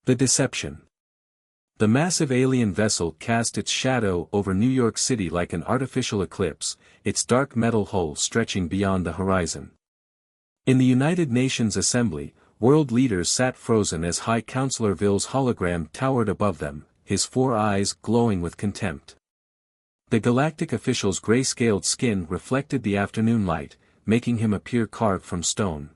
The deception. The massive alien vessel cast its shadow over New York City like an artificial eclipse, its dark metal hull stretching beyond the horizon. In the United Nations Assembly, world leaders sat frozen as High Counselor Ville's hologram towered above them, his 4 eyes glowing with contempt. The galactic official's gray-scaled skin reflected the afternoon light, making him appear carved from stone.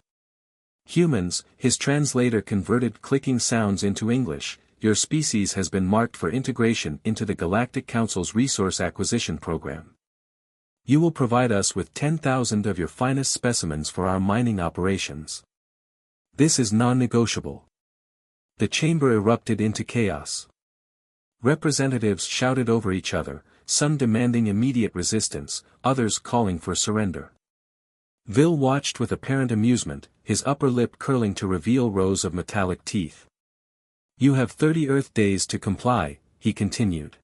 Humans, his translator converted clicking sounds into English. Your species has been marked for integration into the Galactic Council's resource acquisition program. You will provide us with 10,000 of your finest specimens for our mining operations. This is non-negotiable. The chamber erupted into chaos. Representatives shouted over each other, some demanding immediate resistance, others calling for surrender. Ville watched with apparent amusement, his upper lip curling to reveal rows of metallic teeth. You have 30 Earth days to comply, he continued.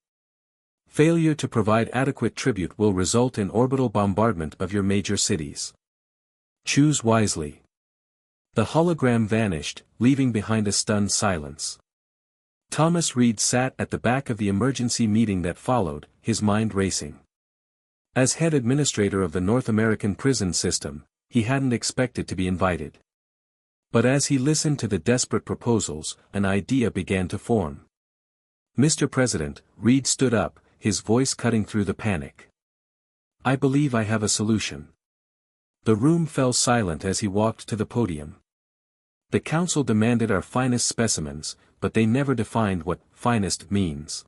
Failure to provide adequate tribute will result in orbital bombardment of your major cities. Choose wisely. The hologram vanished, leaving behind a stunned silence. Thomas Reed sat at the back of the emergency meeting that followed, his mind racing. As head administrator of the North American prison system, he hadn't expected to be invited. But as he listened to the desperate proposals, an idea began to form. Mr. President, Reed stood up, his voice cutting through the panic. I believe I have a solution. The room fell silent as he walked to the podium. The council demanded our finest specimens, but they never defined what finest means.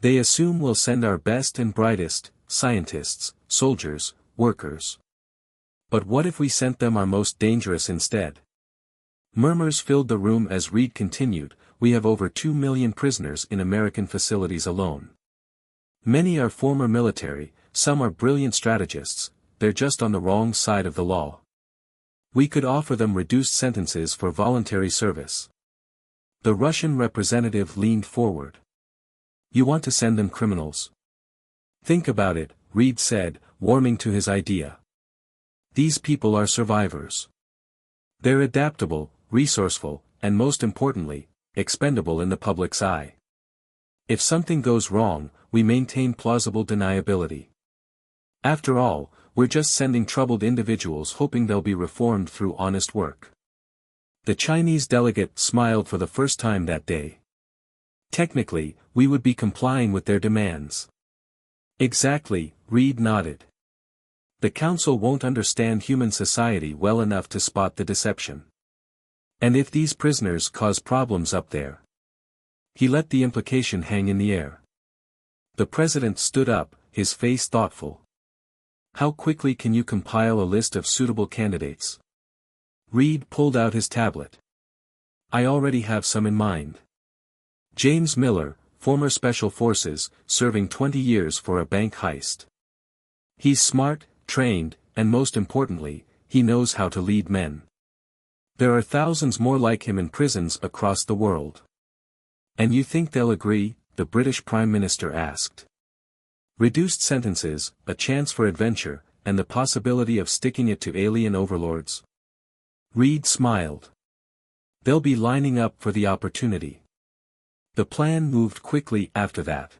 They assume we'll send our best and brightest, scientists, soldiers, workers. But what if we sent them our most dangerous instead? Murmurs filled the room as Reed continued, we have over 2 million prisoners in American facilities alone. Many are former military, some are brilliant strategists, they're just on the wrong side of the law. We could offer them reduced sentences for voluntary service. The Russian representative leaned forward. You want to send them criminals? Think about it, Reed said, warming to his idea. These people are survivors. They're adaptable, resourceful, and most importantly, expendable in the public's eye. If something goes wrong, we maintain plausible deniability. After all, we're just sending troubled individuals hoping they'll be reformed through honest work. The Chinese delegate smiled for the first time that day. Technically, we would be complying with their demands. Exactly, Reed nodded. The council won't understand human society well enough to spot the deception. And if these prisoners cause problems up there? He let the implication hang in the air. The president stood up, his face thoughtful. How quickly can you compile a list of suitable candidates? Reed pulled out his tablet. I already have some in mind. James Miller, former Special Forces, serving 20 years for a bank heist. He's smart, trained, and most importantly, he knows how to lead men. There are thousands more like him in prisons across the world. And you think they'll agree? The British Prime Minister asked. Reduced sentences, a chance for adventure, and the possibility of sticking it to alien overlords. Reed smiled. They'll be lining up for the opportunity. The plan moved quickly after that.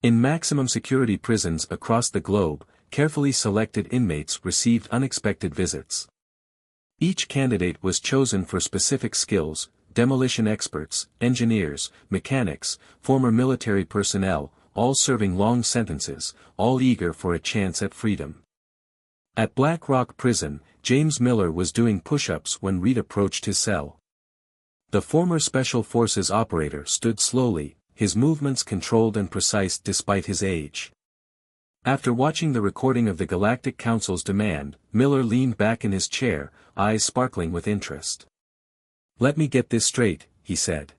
In maximum security prisons across the globe, carefully selected inmates received unexpected visits. Each candidate was chosen for specific skills: demolition experts, engineers, mechanics, former military personnel, all serving long sentences, all eager for a chance at freedom. At Black Rock Prison, James Miller was doing push-ups when Reed approached his cell. The former Special Forces operator stood slowly, his movements controlled and precise despite his age. After watching the recording of the Galactic Council's demand, Miller leaned back in his chair, eyes sparkling with interest. Let me get this straight, he said.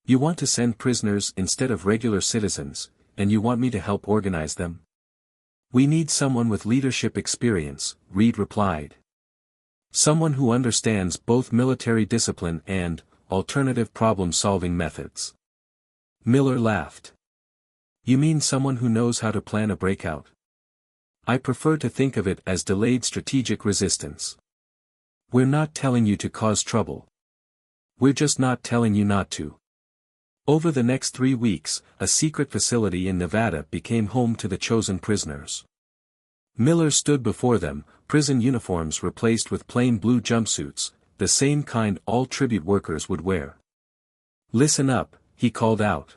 You want to send prisoners instead of regular citizens, and you want me to help organize them? We need someone with leadership experience, Reed replied. Someone who understands both military discipline and alternative problem-solving methods. Miller laughed. You mean someone who knows how to plan a breakout? I prefer to think of it as delayed strategic resistance. We're not telling you to cause trouble. We're just not telling you not to. Over the next 3 weeks, a secret facility in Nevada became home to the chosen prisoners. Miller stood before them, prison uniforms replaced with plain blue jumpsuits, the same kind all tribute workers would wear. "Listen up," he called out.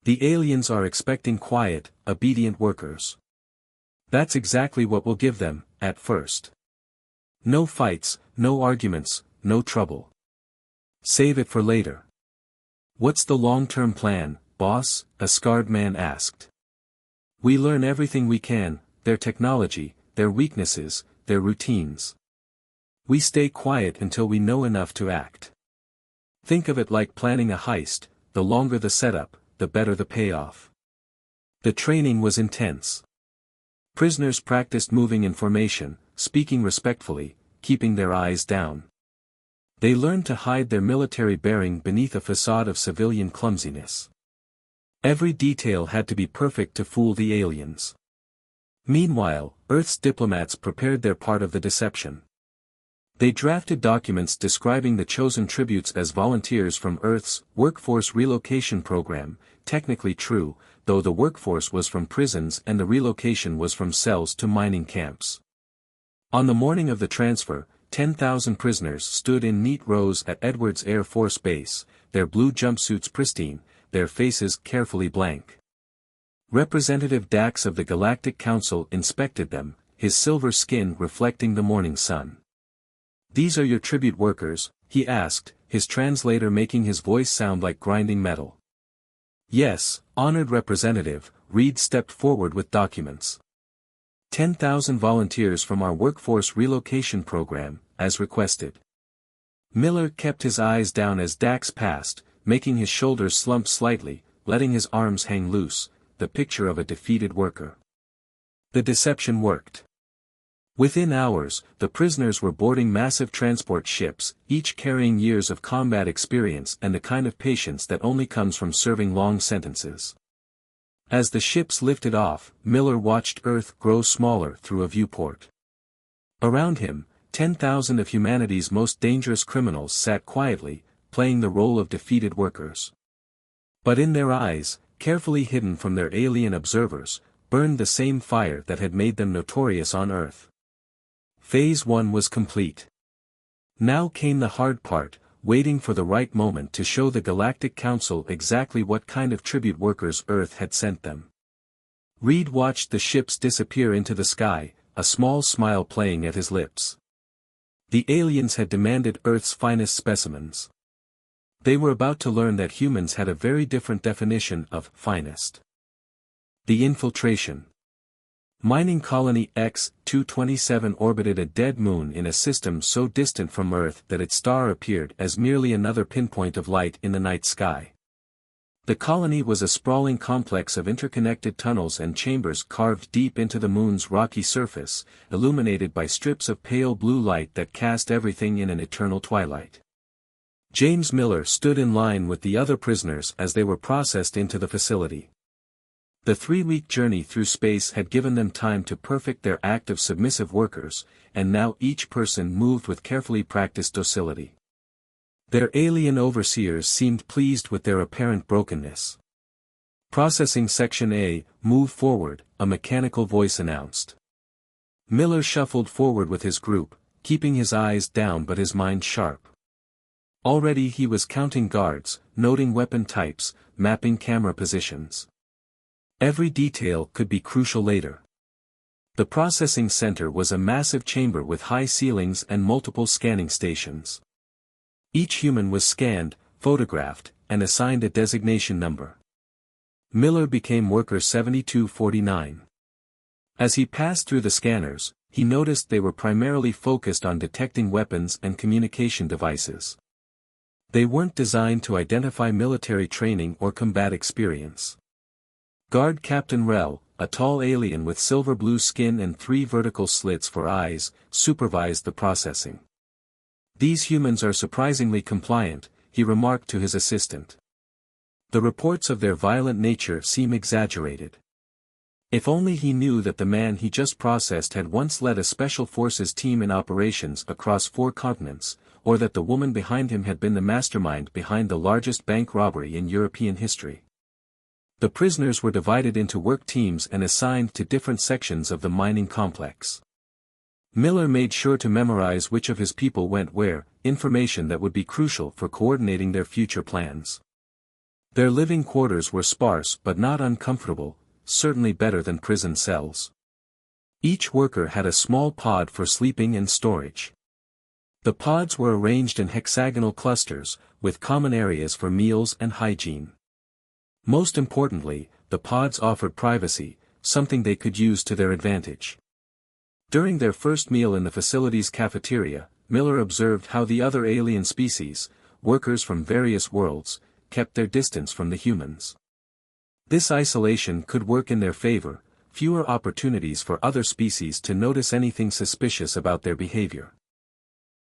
"The aliens are expecting quiet, obedient workers. That's exactly what we'll give them, at first. No fights, no arguments, no trouble. Save it for later." "What's the long-term plan, boss?" a scarred man asked. "We learn everything we can, their technology, their weaknesses, their routines. We stay quiet until we know enough to act. Think of it like planning a heist, the longer the setup, the better the payoff." The training was intense. Prisoners practiced moving in formation, speaking respectfully, keeping their eyes down. They learned to hide their military bearing beneath a facade of civilian clumsiness. Every detail had to be perfect to fool the aliens. Meanwhile, Earth's diplomats prepared their part of the deception. They drafted documents describing the chosen tributes as volunteers from Earth's workforce relocation program, technically true, though the workforce was from prisons and the relocation was from cells to mining camps. On the morning of the transfer, 10,000 prisoners stood in neat rows at Edwards Air Force Base, their blue jumpsuits pristine, their faces carefully blank. Representative Dax of the Galactic Council inspected them, his silver skin reflecting the morning sun. "These are your tribute workers?" he asked, his translator making his voice sound like grinding metal. "Yes, honored representative," Reed stepped forward with documents. 10,000 volunteers from our workforce relocation program, as requested." Miller kept his eyes down as Dax passed, making his shoulders slump slightly, letting his arms hang loose, the picture of a defeated worker. The deception worked. Within hours, the prisoners were boarding massive transport ships, each carrying years of combat experience and the kind of patience that only comes from serving long sentences. As the ships lifted off, Miller watched Earth grow smaller through a viewport. Around him, 10,000 of humanity's most dangerous criminals sat quietly, playing the role of defeated workers. But in their eyes, carefully hidden from their alien observers, burned the same fire that had made them notorious on Earth. Phase 1 was complete. Now came the hard part, waiting for the right moment to show the Galactic Council exactly what kind of tribute workers Earth had sent them. Reed watched the ships disappear into the sky, a small smile playing at his lips. The aliens had demanded Earth's finest specimens. They were about to learn that humans had a very different definition of finest. The Infiltration. Mining Colony X-227 orbited a dead moon in a system so distant from Earth that its star appeared as merely another pinpoint of light in the night sky. The colony was a sprawling complex of interconnected tunnels and chambers carved deep into the moon's rocky surface, illuminated by strips of pale blue light that cast everything in an eternal twilight. James Miller stood in line with the other prisoners as they were processed into the facility. The 3-week journey through space had given them time to perfect their act of submissive workers, and now each person moved with carefully practiced docility. Their alien overseers seemed pleased with their apparent brokenness. "Processing Section A, move forward," a mechanical voice announced. Miller shuffled forward with his group, keeping his eyes down but his mind sharp. Already he was counting guards, noting weapon types, mapping camera positions. Every detail could be crucial later. The processing center was a massive chamber with high ceilings and multiple scanning stations. Each human was scanned, photographed, and assigned a designation number. Miller became worker 7249. As he passed through the scanners, he noticed they were primarily focused on detecting weapons and communication devices. They weren't designed to identify military training or combat experience. Guard Captain Rel, a tall alien with silver blue skin and 3 vertical slits for eyes, supervised the processing. "These humans are surprisingly compliant," he remarked to his assistant. "The reports of their violent nature seem exaggerated." If only he knew that the man he just processed had once led a special forces team in operations across 4 continents, or that the woman behind him had been the mastermind behind the largest bank robbery in European history. The prisoners were divided into work teams and assigned to different sections of the mining complex. Miller made sure to memorize which of his people went where, information that would be crucial for coordinating their future plans. Their living quarters were sparse but not uncomfortable, certainly better than prison cells. Each worker had a small pod for sleeping and storage. The pods were arranged in hexagonal clusters, with common areas for meals and hygiene. Most importantly, the pods offered privacy, something they could use to their advantage. During their first meal in the facility's cafeteria, Miller observed how the other alien species, workers from various worlds, kept their distance from the humans. This isolation could work in their favor, fewer opportunities for other species to notice anything suspicious about their behavior.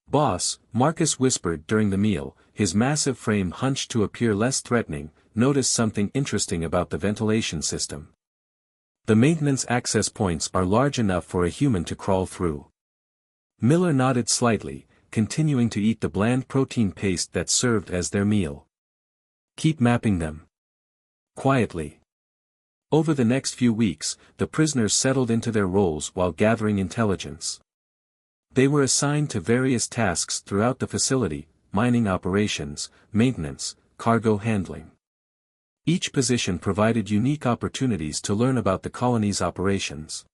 "Boss," Marcus whispered during the meal, his massive frame hunched to appear less threatening, "noticed something interesting about the ventilation system. The maintenance access points are large enough for a human to crawl through." Miller nodded slightly, continuing to eat the bland protein paste that served as their meal. "Keep mapping them." Quietly. Over the next few weeks, the prisoners settled into their roles while gathering intelligence. They were assigned to various tasks throughout the facility: mining operations, maintenance, cargo handling. Each position provided unique opportunities to learn about the colony's operations.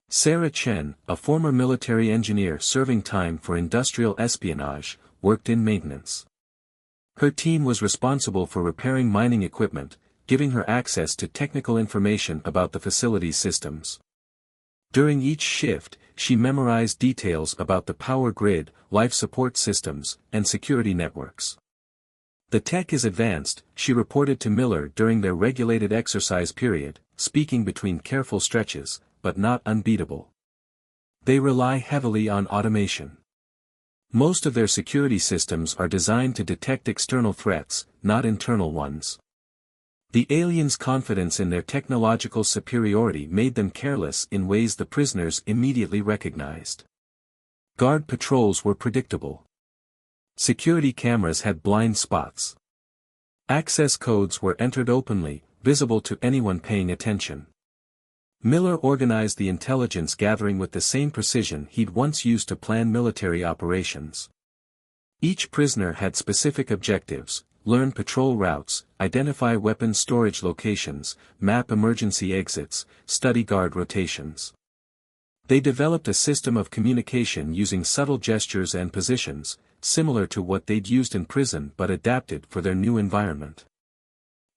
Sarah Chen, a former military engineer serving time for industrial espionage, worked in maintenance. Her team was responsible for repairing mining equipment, giving her access to technical information about the facility's systems. During each shift, she memorized details about the power grid, life support systems, and security networks. "The tech is advanced," she reported to Miller during their regulated exercise period, speaking between careful stretches, "but not unbeatable. They rely heavily on automation. Most of their security systems are designed to detect external threats, not internal ones." The aliens' confidence in their technological superiority made them careless in ways the prisoners immediately recognized. Guard patrols were predictable. Security cameras had blind spots. Access codes were entered openly, visible to anyone paying attention. Miller organized the intelligence gathering with the same precision he'd once used to plan military operations. Each prisoner had specific objectives: learn patrol routes, identify weapon storage locations, map emergency exits, study guard rotations. They developed a system of communication using subtle gestures and positions, similar to what they'd used in prison but adapted for their new environment.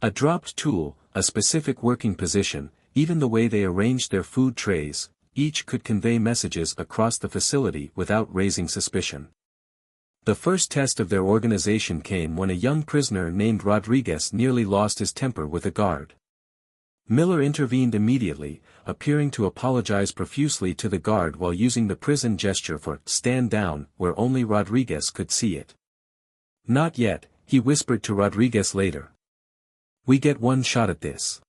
A dropped tool, a specific working position, even the way they arranged their food trays, each could convey messages across the facility without raising suspicion. The first test of their organization came when a young prisoner named Rodriguez nearly lost his temper with a guard. Miller intervened immediately, appearing to apologize profusely to the guard while using the prison gesture for "stand down" where only Rodriguez could see it. "Not yet," he whispered to Rodriguez later. "We get one shot at this."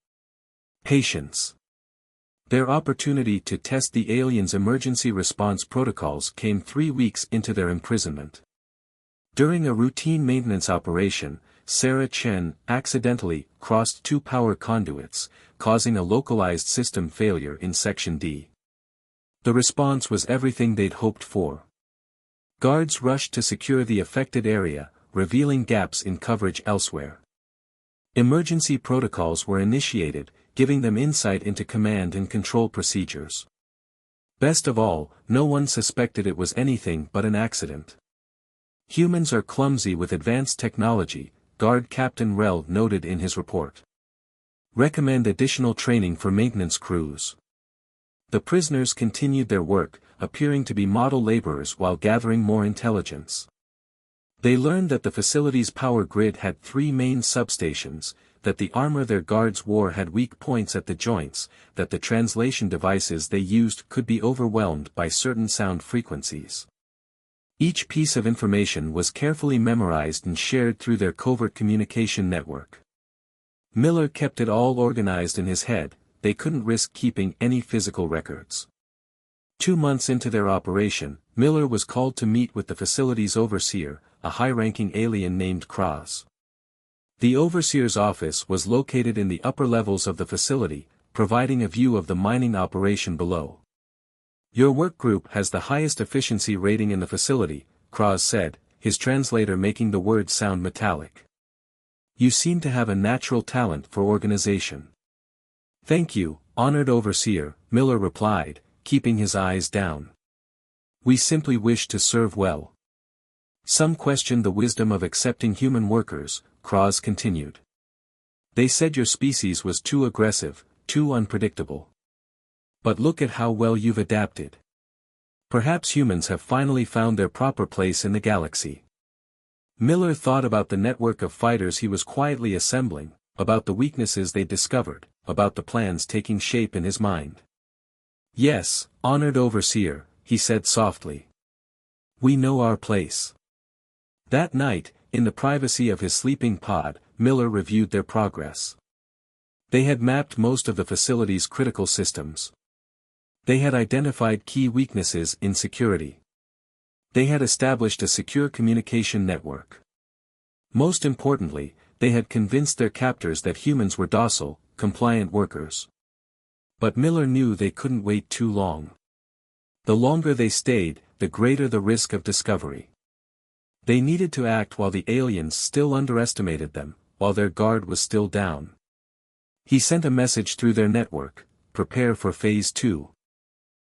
Patience. Their opportunity to test the aliens' emergency response protocols came 3 weeks into their imprisonment. During a routine maintenance operation, Sarah Chen accidentally crossed 2 power conduits, causing a localized system failure in Section D. The response was everything they'd hoped for. Guards rushed to secure the affected area, revealing gaps in coverage elsewhere. Emergency protocols were initiated, giving them insight into command and control procedures. Best of all, no one suspected it was anything but an accident. "Humans are clumsy with advanced technology," Guard Captain Rell noted in his report. "Recommend additional training for maintenance crews." The prisoners continued their work, appearing to be model laborers while gathering more intelligence. They learned that the facility's power grid had 3 main substations, that the armor their guards wore had weak points at the joints, that the translation devices they used could be overwhelmed by certain sound frequencies. Each piece of information was carefully memorized and shared through their covert communication network. Miller kept it all organized in his head, they couldn't risk keeping any physical records. 2 months into their operation, Miller was called to meet with the facility's overseer, a high-ranking alien named Kraz. The overseer's office was located in the upper levels of the facility, providing a view of the mining operation below. "Your work group has the highest efficiency rating in the facility," Kraz said, his translator making the words sound metallic. "You seem to have a natural talent for organization." "Thank you, honored overseer," Miller replied, keeping his eyes down. "We simply wish to serve well." "Some questioned the wisdom of accepting human workers," Kraz continued. "They said your species was too aggressive, too unpredictable. But look at how well you've adapted. Perhaps humans have finally found their proper place in the galaxy." Miller thought about the network of fighters he was quietly assembling, about the weaknesses they'd discovered, about the plans taking shape in his mind. "Yes, honored overseer," he said softly. "We know our place." That night, in the privacy of his sleeping pod, Miller reviewed their progress. They had mapped most of the facility's critical systems. They had identified key weaknesses in security. They had established a secure communication network. Most importantly, they had convinced their captors that humans were docile, compliant workers. But Miller knew they couldn't wait too long. The longer they stayed, the greater the risk of discovery. They needed to act while the aliens still underestimated them, while their guard was still down. He sent a message through their network: "Prepare for Phase 2.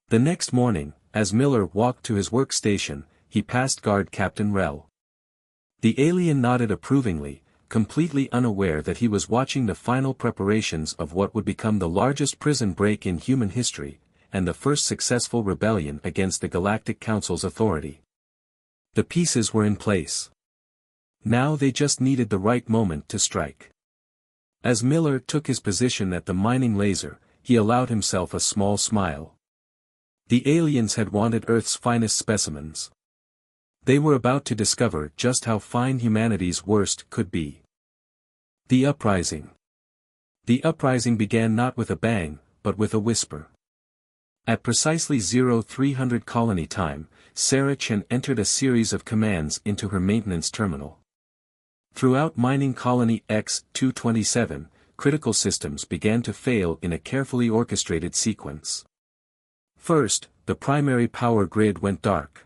The next morning, as Miller walked to his workstation, he passed Guard Captain Rel. The alien nodded approvingly, completely unaware that he was watching the final preparations of what would become the largest prison break in human history, and the first successful rebellion against the Galactic Council's authority. The pieces were in place. Now they just needed the right moment to strike. As Miller took his position at the mining laser, he allowed himself a small smile. The aliens had wanted Earth's finest specimens. They were about to discover just how fine humanity's worst could be. The Uprising. The Uprising began not with a bang, but with a whisper. At precisely 0300 colony time, Sarah Chen entered a series of commands into her maintenance terminal. Throughout mining colony X-227, critical systems began to fail in a carefully orchestrated sequence. First, the primary power grid went dark.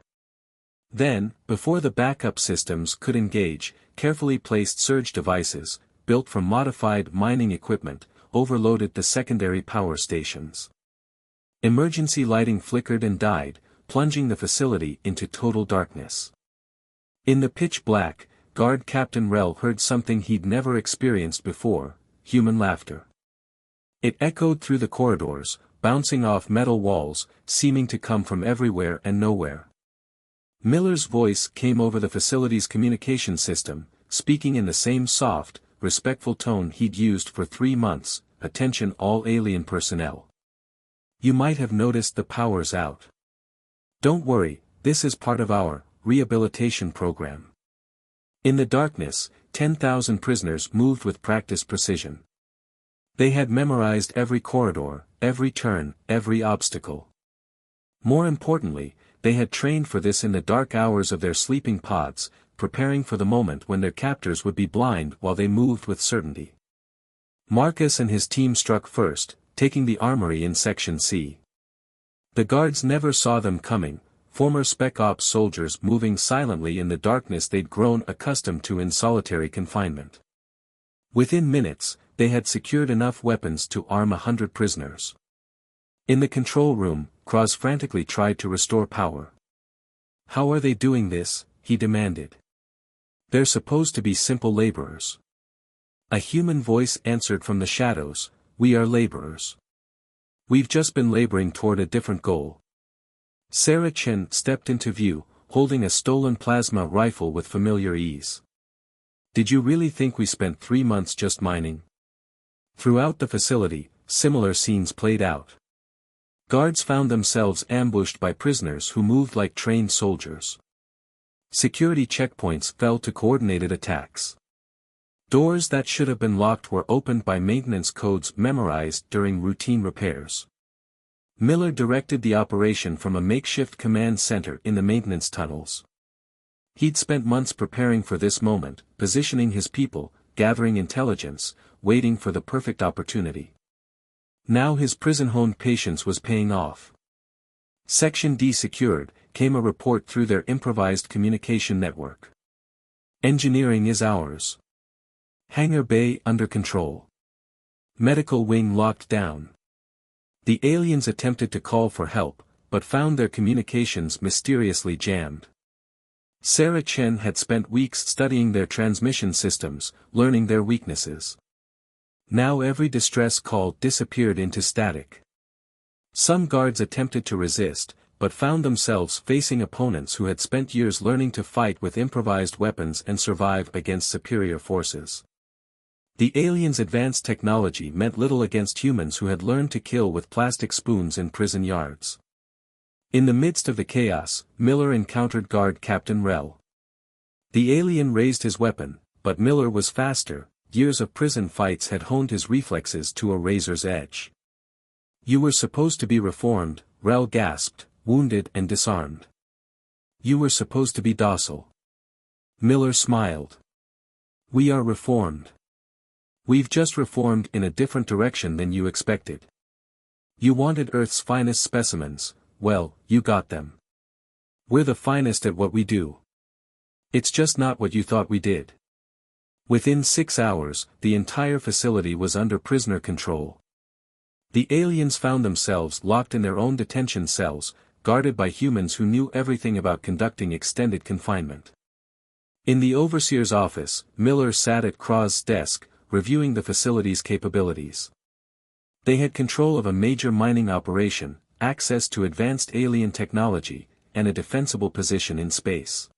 Then, before the backup systems could engage, carefully placed surge devices, built from modified mining equipment, overloaded the secondary power stations. Emergency lighting flickered and died, plunging the facility into total darkness. In the pitch black, Guard Captain Rel heard something he'd never experienced before: human laughter. It echoed through the corridors, bouncing off metal walls, seeming to come from everywhere and nowhere. Miller's voice came over the facility's communication system, speaking in the same soft, respectful tone he'd used for 3 months: "Attention all alien personnel. You might have noticed the power's out. Don't worry, this is part of our rehabilitation program." In the darkness, 10,000 prisoners moved with practiced precision. They had memorized every corridor, every turn, every obstacle. More importantly, they had trained for this in the dark hours of their sleeping pods, preparing for the moment when their captors would be blind while they moved with certainty. Marcus and his team struck first, taking the armory in Section C. The guards never saw them coming, former Spec Ops soldiers moving silently in the darkness they'd grown accustomed to in solitary confinement. Within minutes, they had secured enough weapons to arm 100 prisoners. In the control room, Kraz frantically tried to restore power. "How are they doing this?" he demanded. "They're supposed to be simple laborers." A human voice answered from the shadows: "We are laborers. We've just been laboring toward a different goal." Sarah Chen stepped into view, holding a stolen plasma rifle with familiar ease. "Did you really think we spent 3 months just mining?" Throughout the facility, similar scenes played out. Guards found themselves ambushed by prisoners who moved like trained soldiers. Security checkpoints fell to coordinated attacks. Doors that should have been locked were opened by maintenance codes memorized during routine repairs. Miller directed the operation from a makeshift command center in the maintenance tunnels. He'd spent months preparing for this moment, positioning his people, gathering intelligence, waiting for the perfect opportunity. Now his prison-honed patience was paying off. Section D secured, came a report through their improvised communication network. Engineering is ours. Hangar Bay under control. Medical wing locked down. The aliens attempted to call for help, but found their communications mysteriously jammed. Sarah Chen had spent weeks studying their transmission systems, learning their weaknesses. Now every distress call disappeared into static. Some guards attempted to resist, but found themselves facing opponents who had spent years learning to fight with improvised weapons and survive against superior forces. The aliens' advanced technology meant little against humans who had learned to kill with plastic spoons in prison yards. In the midst of the chaos, Miller encountered Guard Captain Rel. The alien raised his weapon, but Miller was faster. Years of prison fights had honed his reflexes to a razor's edge. "You were supposed to be reformed," Rel gasped, wounded and disarmed. "You were supposed to be docile." Miller smiled. "We are reformed. We've just reformed in a different direction than you expected. You wanted Earth's finest specimens, well, you got them. We're the finest at what we do. It's just not what you thought we did." Within 6 hours, the entire facility was under prisoner control. The aliens found themselves locked in their own detention cells, guarded by humans who knew everything about conducting extended confinement. In the overseer's office, Miller sat at Kraw's desk, reviewing the facility's capabilities. They had control of a major mining operation, access to advanced alien technology, and a defensible position in space.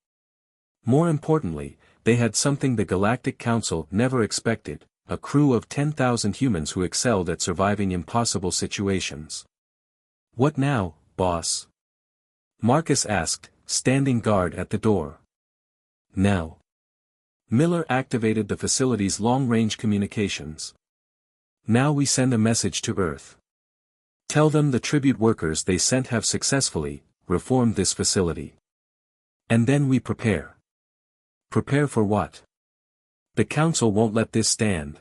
More importantly, they had something the Galactic Council never expected, a crew of 10,000 humans who excelled at surviving impossible situations. "What now, boss?" Marcus asked, standing guard at the door. "Now." Miller activated the facility's long-range communications. "Now we send a message to Earth. Tell them the tribute workers they sent have successfully reformed this facility. And then we prepare." "Prepare for what?" "The Council won't let this stand.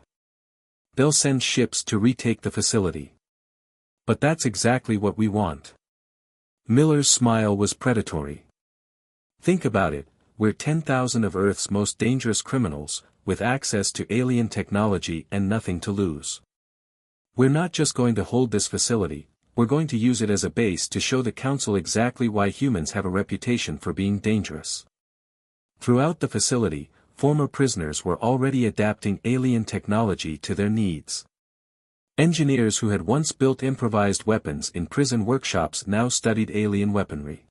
They'll send ships to retake the facility. But that's exactly what we want." Miller's smile was predatory. "Think about it, we're 10,000 of Earth's most dangerous criminals, with access to alien technology and nothing to lose. We're not just going to hold this facility, we're going to use it as a base to show the Council exactly why humans have a reputation for being dangerous." Throughout the facility, former prisoners were already adapting alien technology to their needs. Engineers who had once built improvised weapons in prison workshops now studied alien weaponry.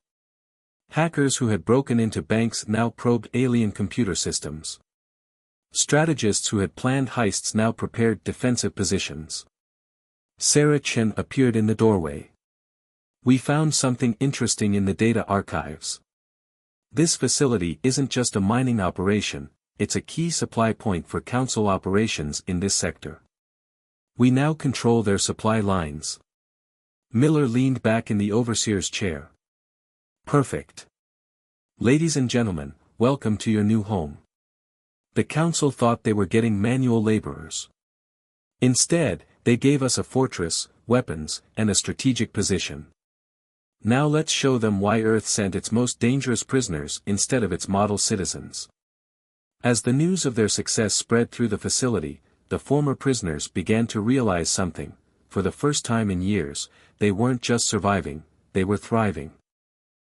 Hackers who had broken into banks now probed alien computer systems. Strategists who had planned heists now prepared defensive positions. Sarah Chen appeared in the doorway. "We found something interesting in the data archives. This facility isn't just a mining operation, it's a key supply point for Council operations in this sector. We now control their supply lines." Miller leaned back in the overseer's chair. "Perfect. Ladies and gentlemen, welcome to your new home." The Council thought they were getting manual laborers. Instead, they gave us a fortress, weapons, and a strategic position. Now let's show them why Earth sent its most dangerous prisoners instead of its model citizens. As the news of their success spread through the facility, the former prisoners began to realize something. For the first time in years, they weren't just surviving, they were thriving.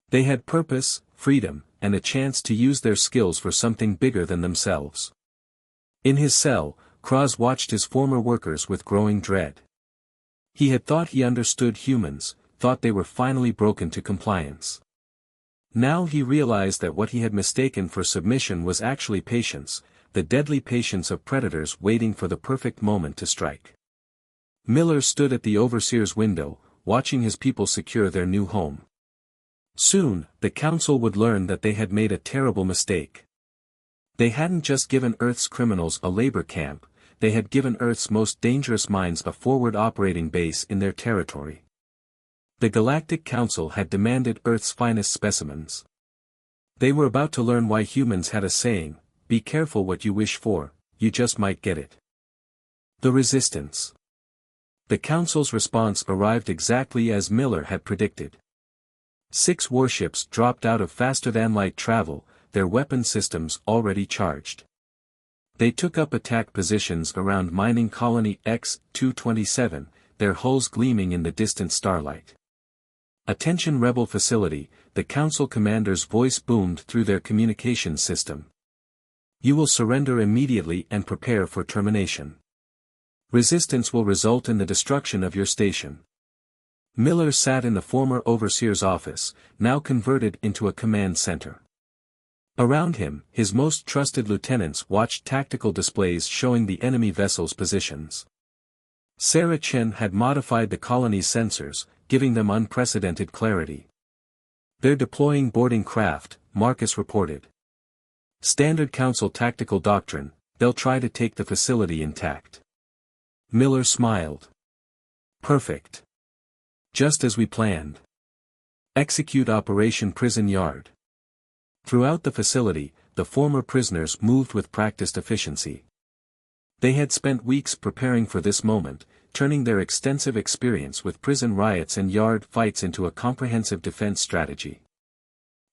They had purpose, freedom, and a chance to use their skills for something bigger than themselves. In his cell, Kraz watched his former workers with growing dread. He had thought he understood humans, thought they were finally broken to compliance. Now he realized that what he had mistaken for submission was actually patience, the deadly patience of predators waiting for the perfect moment to strike. Miller stood at the overseer's window, watching his people secure their new home. Soon, the Council would learn that they had made a terrible mistake. They hadn't just given Earth's criminals a labor camp, they had given Earth's most dangerous minds a forward operating base in their territory. The Galactic Council had demanded Earth's finest specimens. They were about to learn why humans had a saying, "Be careful what you wish for, you just might get it." The resistance. The Council's response arrived exactly as Miller had predicted. 6 warships dropped out of faster-than-light travel, their weapon systems already charged. They took up attack positions around mining colony X-227, their hulls gleaming in the distant starlight. "Attention Rebel facility," the Council commander's voice boomed through their communications system. "You will surrender immediately and prepare for termination. Resistance will result in the destruction of your station." Miller sat in the former overseer's office, now converted into a command center. Around him, his most trusted lieutenants watched tactical displays showing the enemy vessels' positions. Sarah Chen had modified the colony's sensors, giving them unprecedented clarity. "They're deploying boarding craft," Marcus reported. "Standard Council tactical doctrine, they'll try to take the facility intact." Miller smiled. "Perfect. Just as we planned. Execute Operation Prison Yard." Throughout the facility, the former prisoners moved with practiced efficiency. They had spent weeks preparing for this moment, turning their extensive experience with prison riots and yard fights into a comprehensive defense strategy.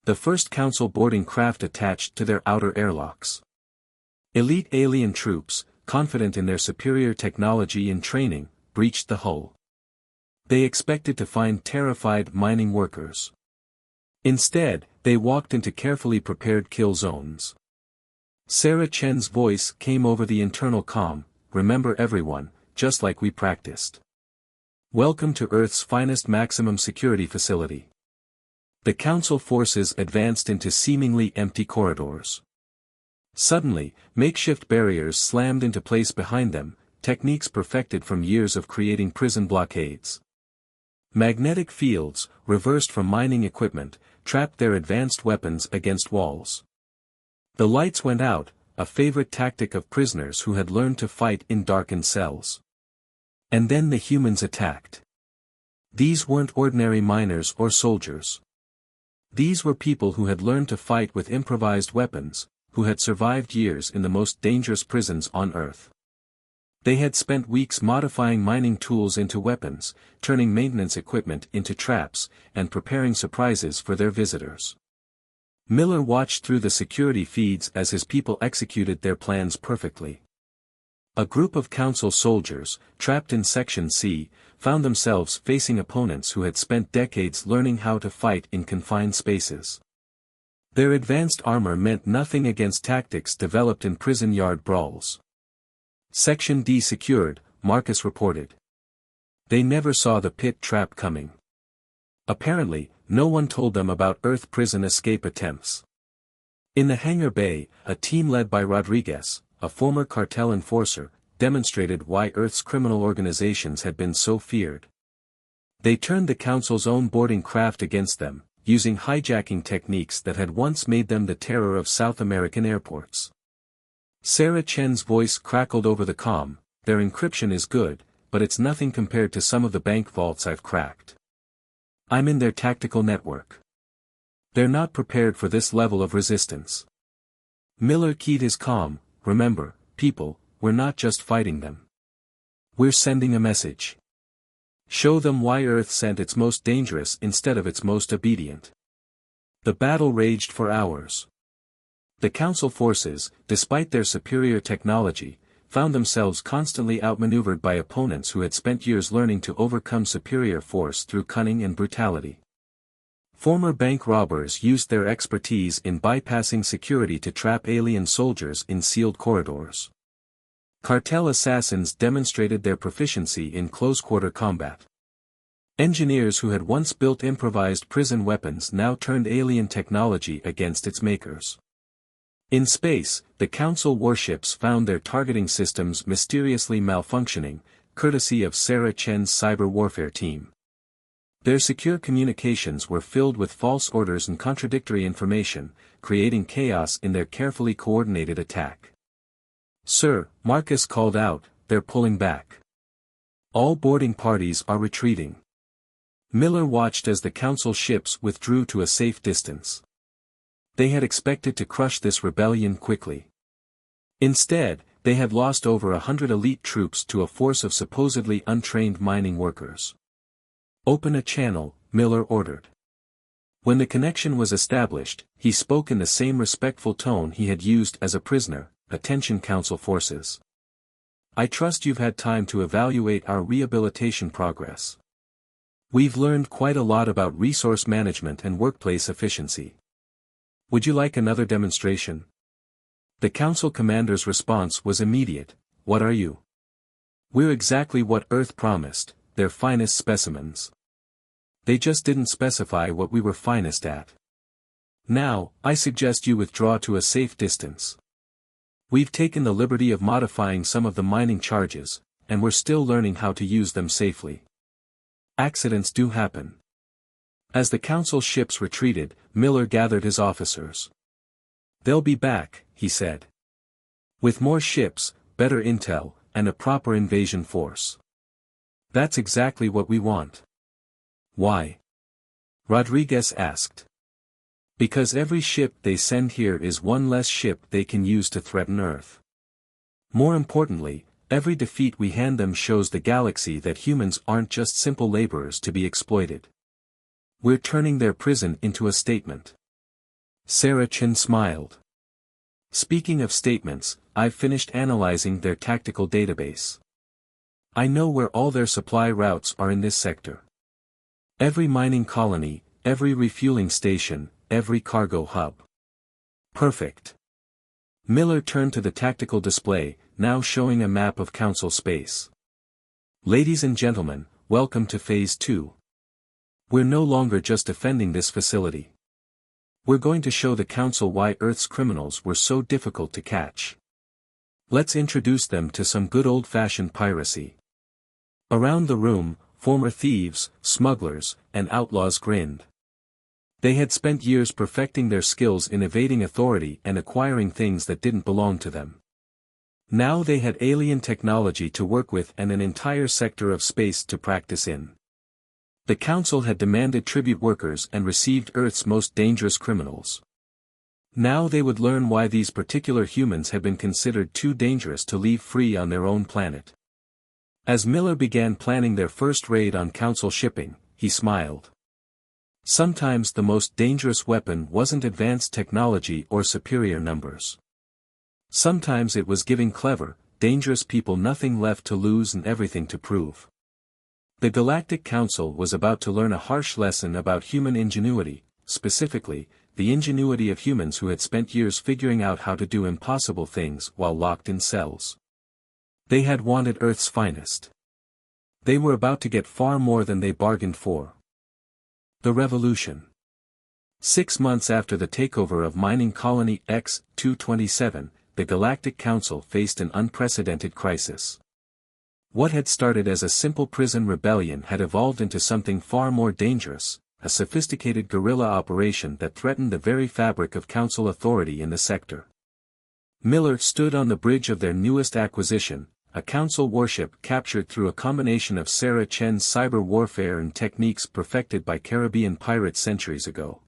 The first Council boarding craft attached to their outer airlocks. Elite alien troops, confident in their superior technology and training, breached the hull. They expected to find terrified mining workers. Instead, they walked into carefully prepared kill zones. Sarah Chen's voice came over the internal comm, "Remember everyone, just like we practiced. Welcome to Earth's finest maximum security facility." The Council forces advanced into seemingly empty corridors. Suddenly, makeshift barriers slammed into place behind them, techniques perfected from years of creating prison blockades. Magnetic fields, reversed from mining equipment, trapped their advanced weapons against walls. The lights went out, a favorite tactic of prisoners who had learned to fight in darkened cells. And then the humans attacked. These weren't ordinary miners or soldiers. These were people who had learned to fight with improvised weapons, who had survived years in the most dangerous prisons on Earth. They had spent weeks modifying mining tools into weapons, turning maintenance equipment into traps, and preparing surprises for their visitors. Miller watched through the security feeds as his people executed their plans perfectly. A group of Council soldiers, trapped in Section C, found themselves facing opponents who had spent decades learning how to fight in confined spaces. Their advanced armor meant nothing against tactics developed in prison yard brawls. Section D secured, Marcus reported. They never saw the pit trap coming. Apparently, no one told them about Earth prison escape attempts. In the hangar bay, a team led by Rodriguez, a former cartel enforcer, demonstrated why Earth's criminal organizations had been so feared. They turned the Council's own boarding craft against them, using hijacking techniques that had once made them the terror of South American airports. Sarah Chen's voice crackled over the comm, "Their encryption is good, but it's nothing compared to some of the bank vaults I've cracked. I'm in their tactical network. They're not prepared for this level of resistance." Miller keyed his comm, "Remember, people, we're not just fighting them. We're sending a message. Show them why Earth sent its most dangerous instead of its most obedient." The battle raged for hours. The Council forces, despite their superior technology, found themselves constantly outmaneuvered by opponents who had spent years learning to overcome superior force through cunning and brutality. Former bank robbers used their expertise in bypassing security to trap alien soldiers in sealed corridors. Cartel assassins demonstrated their proficiency in close-quarter combat. Engineers who had once built improvised prison weapons now turned alien technology against its makers. In space, the Council warships found their targeting systems mysteriously malfunctioning, courtesy of Sarah Chen's cyber warfare team. Their secure communications were filled with false orders and contradictory information, creating chaos in their carefully coordinated attack. "Sir," Marcus called out, "they're pulling back. All boarding parties are retreating." Miller watched as the Council ships withdrew to a safe distance. They had expected to crush this rebellion quickly. Instead, they had lost over 100 elite troops to a force of supposedly untrained mining workers. "Open a channel," Miller ordered. When the connection was established, he spoke in the same respectful tone he had used as a prisoner. "Attention Council forces. I trust you've had time to evaluate our rehabilitation progress. We've learned quite a lot about resource management and workplace efficiency. Would you like another demonstration?" The Council commander's response was immediate. "What are you?" "We're exactly what Earth promised, their finest specimens. They just didn't specify what we were finest at. Now, I suggest you withdraw to a safe distance. We've taken the liberty of modifying some of the mining charges, and we're still learning how to use them safely. Accidents do happen." As the Council ships retreated, Miller gathered his officers. "They'll be back," he said. "With more ships, better intel, and a proper invasion force. That's exactly what we want." "Why?" Rodriguez asked. "Because every ship they send here is one less ship they can use to threaten Earth. More importantly, every defeat we hand them shows the galaxy that humans aren't just simple laborers to be exploited. We're turning their prison into a statement." Sarah Chen smiled. "Speaking of statements, I've finished analyzing their tactical database. I know where all their supply routes are in this sector. Every mining colony, every refueling station, every cargo hub. Perfect." Miller turned to the tactical display, now showing a map of Council space. "Ladies and gentlemen, welcome to Phase 2. We're no longer just defending this facility. We're going to show the Council why Earth's criminals were so difficult to catch. Let's introduce them to some good old-fashioned piracy." Around the room, former thieves, smugglers, and outlaws grinned. They had spent years perfecting their skills in evading authority and acquiring things that didn't belong to them. Now they had alien technology to work with and an entire sector of space to practice in. The Council had demanded tribute workers and received Earth's most dangerous criminals. Now they would learn why these particular humans had been considered too dangerous to leave free on their own planet. As Miller began planning their first raid on Council shipping, he smiled. Sometimes the most dangerous weapon wasn't advanced technology or superior numbers. Sometimes it was giving clever, dangerous people nothing left to lose and everything to prove. The Galactic Council was about to learn a harsh lesson about human ingenuity, specifically, the ingenuity of humans who had spent years figuring out how to do impossible things while locked in cells. They had wanted Earth's finest. They were about to get far more than they bargained for. The Revolution. 6 months after the takeover of mining colony X-227, the Galactic Council faced an unprecedented crisis. What had started as a simple prison rebellion had evolved into something far more dangerous, a sophisticated guerrilla operation that threatened the very fabric of Council authority in the sector. Miller stood on the bridge of their newest acquisition, a Council warship captured through a combination of Sarah Chen's cyber warfare and techniques perfected by Caribbean pirates centuries ago.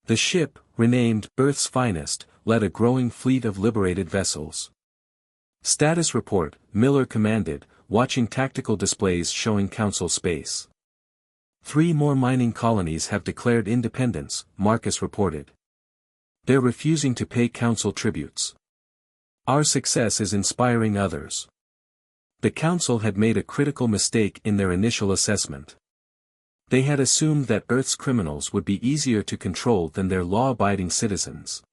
The ship, renamed Earth's Finest, led a growing fleet of liberated vessels. "Status report," Miller commanded, watching tactical displays showing Council space. 3 more mining colonies have declared independence, Marcus reported. They're refusing to pay Council tributes. Our success is inspiring others. The Council had made a critical mistake in their initial assessment. They had assumed that Earth's criminals would be easier to control than their law-abiding citizens.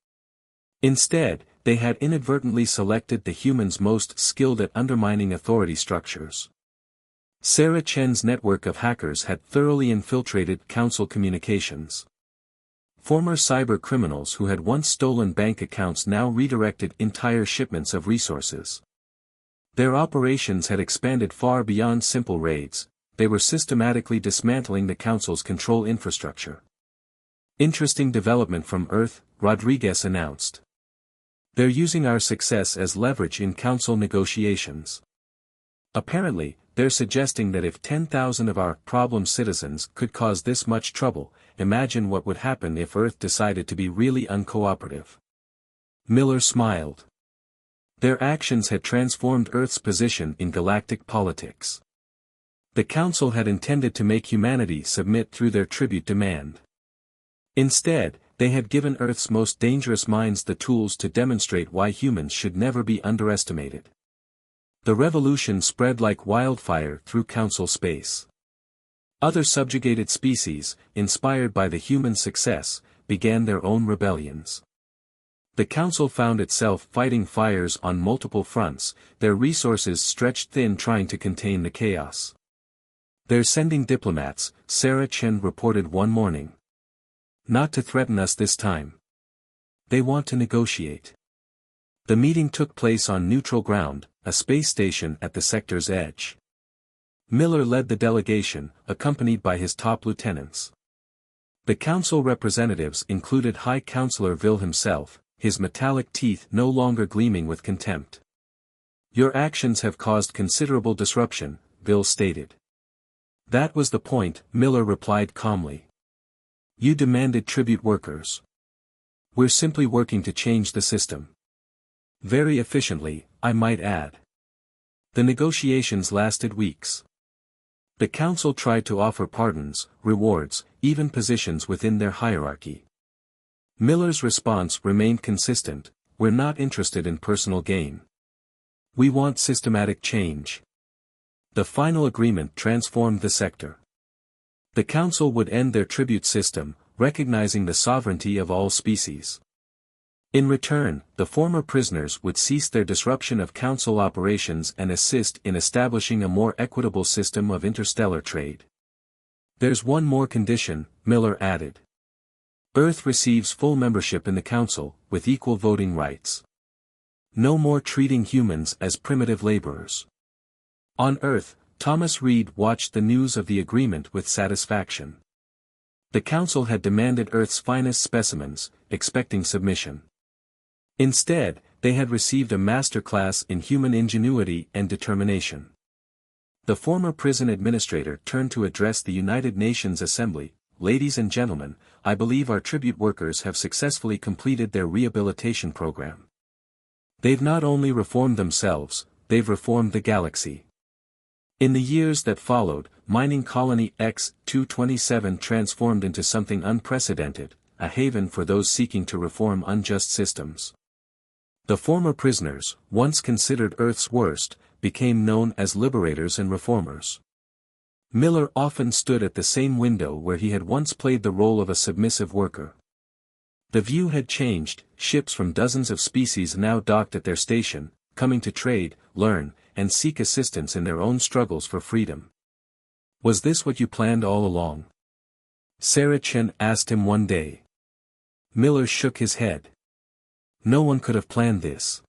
Instead, they had inadvertently selected the humans most skilled at undermining authority structures. Sarah Chen's network of hackers had thoroughly infiltrated Council communications. Former cyber criminals who had once stolen bank accounts now redirected entire shipments of resources. Their operations had expanded far beyond simple raids, they were systematically dismantling the Council's control infrastructure. "Interesting development from Earth," Rodriguez announced. "They're using our success as leverage in Council negotiations. Apparently, they're suggesting that if 10,000 of our problem citizens could cause this much trouble, imagine what would happen if Earth decided to be really uncooperative. Miller smiled. Their actions had transformed Earth's position in galactic politics. The Council had intended to make humanity submit through their tribute demand. Instead, they had given Earth's most dangerous minds the tools to demonstrate why humans should never be underestimated. The revolution spread like wildfire through Council space. Other subjugated species, inspired by the human success, began their own rebellions. The Council found itself fighting fires on multiple fronts, their resources stretched thin trying to contain the chaos. "They're sending diplomats," Sarah Chen reported one morning. "Not to threaten us this time. They want to negotiate." The meeting took place on neutral ground, a space station at the sector's edge. Miller led the delegation, accompanied by his top lieutenants. The Council representatives included High Counselor Vil himself, his metallic teeth no longer gleaming with contempt. "Your actions have caused considerable disruption," Vil stated. "That was the point," Miller replied calmly. "You demanded tribute workers. We're simply working to change the system. Very efficiently, I might add." The negotiations lasted weeks. The Council tried to offer pardons, rewards, even positions within their hierarchy. Miller's response remained consistent: "We're not interested in personal gain. We want systematic change." The final agreement transformed the sector. The Council would end their tribute system, recognizing the sovereignty of all species. In return, the former prisoners would cease their disruption of Council operations and assist in establishing a more equitable system of interstellar trade. "There's one more condition," Miller added. "Earth receives full membership in the Council, with equal voting rights. No more treating humans as primitive laborers." On Earth, Thomas Reed watched the news of the agreement with satisfaction. The Council had demanded Earth's finest specimens, expecting submission. Instead, they had received a masterclass in human ingenuity and determination. The former prison administrator turned to address the United Nations Assembly. "Ladies and gentlemen, I believe our tribute workers have successfully completed their rehabilitation program. They've not only reformed themselves, they've reformed the galaxy." In the years that followed, mining colony X-227 transformed into something unprecedented, a haven for those seeking to reform unjust systems. The former prisoners, once considered Earth's worst, became known as liberators and reformers. Miller often stood at the same window where he had once played the role of a submissive worker. The view had changed: ships from dozens of species now docked at their station, coming to trade, learn, and seek assistance in their own struggles for freedom. "Was this what you planned all along?" Sarah Chen asked him one day. Miller shook his head. "No one could have planned this.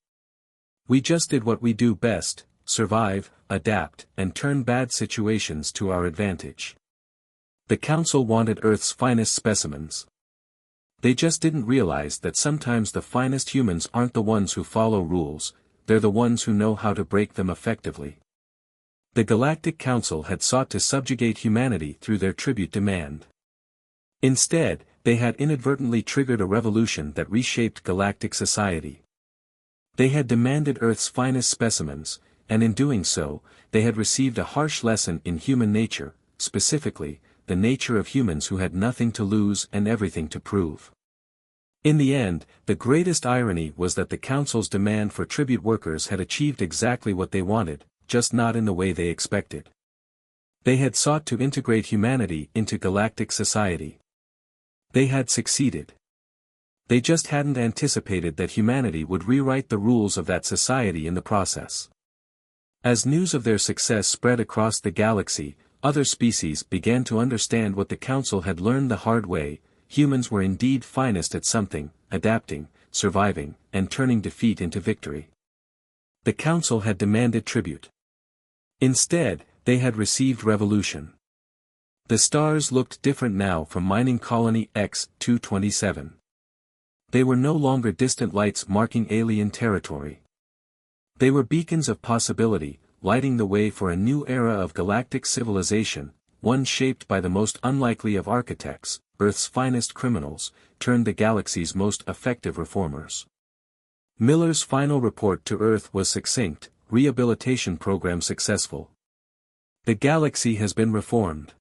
We just did what we do best: survive, adapt, and turn bad situations to our advantage. The Council wanted Earth's finest specimens. They just didn't realize that sometimes the finest humans aren't the ones who follow rules, they're the ones who know how to break them effectively." The Galactic Council had sought to subjugate humanity through their tribute demand. Instead, they had inadvertently triggered a revolution that reshaped galactic society. They had demanded Earth's finest specimens, and in doing so, they had received a harsh lesson in human nature, specifically, the nature of humans who had nothing to lose and everything to prove. In the end, the greatest irony was that the Council's demand for tribute workers had achieved exactly what they wanted, just not in the way they expected. They had sought to integrate humanity into galactic society. They had succeeded. They just hadn't anticipated that humanity would rewrite the rules of that society in the process. As news of their success spread across the galaxy, other species began to understand what the Council had learned the hard way: humans were indeed finest at something: adapting, surviving, and turning defeat into victory. The Council had demanded tribute. Instead, they had received revolution. The stars looked different now from mining colony X-227. They were no longer distant lights marking alien territory. They were beacons of possibility, lighting the way for a new era of galactic civilization, one shaped by the most unlikely of architects, Earth's finest criminals, turned the galaxy's most effective reformers. Miller's final report to Earth was succinct: rehabilitation program successful. The galaxy has been reformed.